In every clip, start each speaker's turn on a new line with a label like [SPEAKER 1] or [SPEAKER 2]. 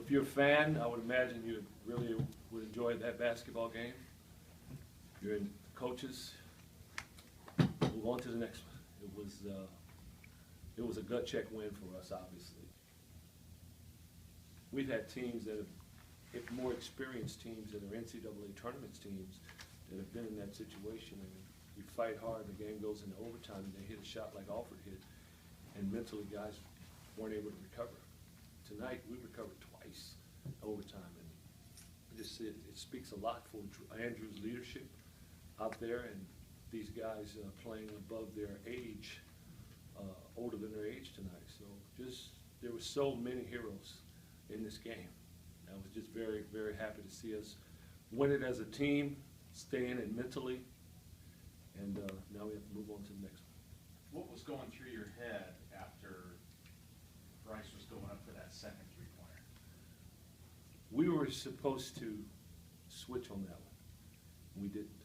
[SPEAKER 1] if you're a fan, I would imagine you really would enjoy that basketball game. If you're in coaches, move on to the next one. It was a gut check win for us, obviously. We've had teams that have, more experienced teams that are NCAA tournaments teams that have been in that situation, and you fight hard, the game goes into overtime, and they hit a shot like Alford hit, and mentally guys weren't able to recover. Tonight, we recovered twice overtime, and it speaks a lot for Andrew's leadership out there, and these guys playing above their age, older than their age tonight. So there were so many heroes in this game. I was just very, very happy to see us win it as a team, stay in it mentally, and now we have to move on to the next one.
[SPEAKER 2] What was going through your head after Bryce was going up for that second three-pointer?
[SPEAKER 1] We were supposed to switch on that one. We didn't.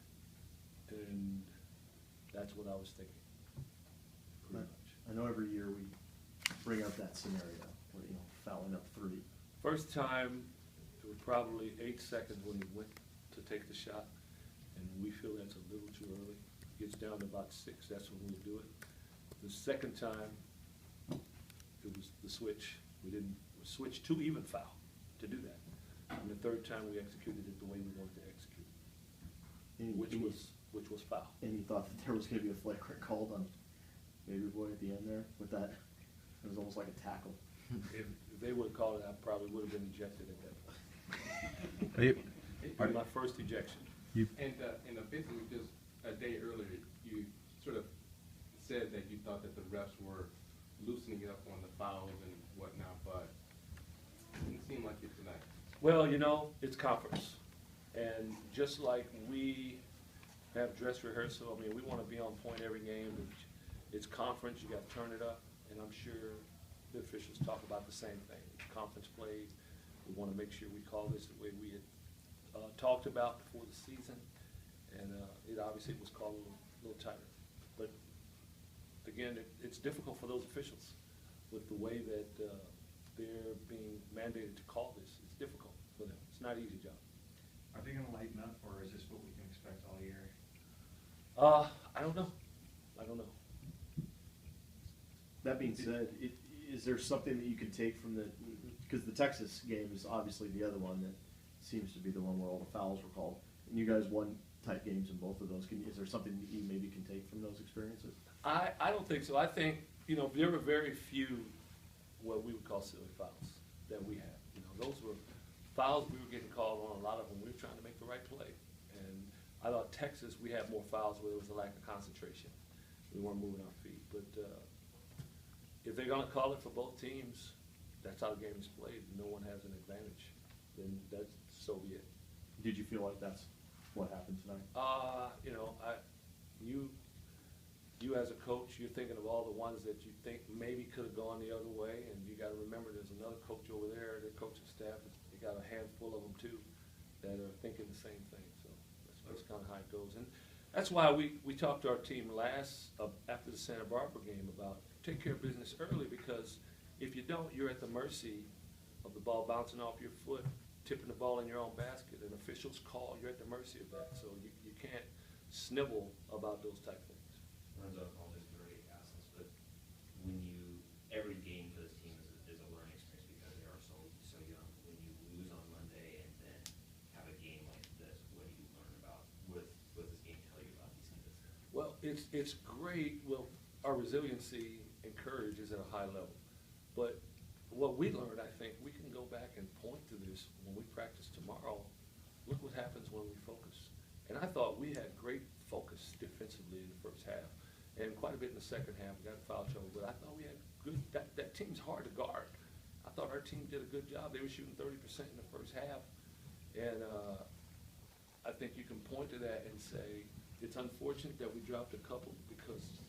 [SPEAKER 1] And that's what I was thinking, pretty much.
[SPEAKER 3] I know every year we bring up that scenario, where, fouling up three.
[SPEAKER 1] First time, it was probably 8 seconds when he went to take the shot, and we feel that's a little too early. It gets down to about 6, that's when we do it. The second time, it was the switch. We didn't switch to even foul to do that. And the third time, we executed it the way we wanted to execute it, which was foul.
[SPEAKER 3] And you thought that there was going to be a flagrant called on Baby Boy at the end there with that? It was almost like a tackle.
[SPEAKER 1] If they would have called it, I probably would have been ejected at that point. It was my first ejection.
[SPEAKER 4] And basically just a day earlier, you sort of said that you thought that the refs were loosening up on the fouls and whatnot, but it didn't seem like it tonight.
[SPEAKER 1] Well, it's conference. And just like we have dress rehearsal, we want to be on point every game. It's conference, you got to turn it up, and I'm sure the officials talk about the same thing. It's conference play. We want to make sure we call this the way we had talked about before the season, and it obviously was called a little tighter. But again, it's difficult for those officials with the way that they're being mandated to call this. It's difficult for them. It's not an easy job.
[SPEAKER 2] Are they going to lighten up, or is this what we can expect all year?
[SPEAKER 1] I don't know.
[SPEAKER 3] That being said, is there something that you can take from because the Texas game is obviously the other one that seems to be the one where all the fouls were called, and you guys won tight games in both of those. Is there something that you maybe can take from those experiences?
[SPEAKER 1] I don't think so. I think, there were very few what we would call silly fouls that we had. Those were fouls we were getting called on, a lot of them. We were trying to make the right play. And I thought Texas, we had more fouls where there was a lack of concentration. We weren't moving our feet. But if they're going to call it for both teams, that's how the game is played. No one has an advantage. Then that's so be it.
[SPEAKER 3] Did you feel like that's what happened tonight?
[SPEAKER 1] You as a coach, you're thinking of all the ones that you think maybe could have gone the other way, and you got to remember there's another coach over there, their coaching staff, they got a handful of them too that are thinking the same thing. So that's kind of how it goes. And that's why we talked to our team after the Santa Barbara game about take care of business early, because if you don't, you're at the mercy of the ball bouncing off your foot, tipping the ball in your own basket, and officials call, you're at the mercy of that. So you can't snivel about those type things.
[SPEAKER 5] Lorenzo, all this great assets, but every game for this team is a learning experience because they are so young. When you lose on Monday and then have a game like this, what do you learn about what this game tell you about these things?
[SPEAKER 1] Well, it's great. Well, our resiliency and courage is at a high level, but what we learned, I think, we can go back and point to this when we practice tomorrow. Look what happens when we focus. And I thought we had great focus defensively in the first half, and quite a bit in the second half. We got foul trouble, but I thought we had good. That team's hard to guard. I thought our team did a good job. They were shooting 30% in the first half, and I think you can point to that and say it's unfortunate that we dropped a couple because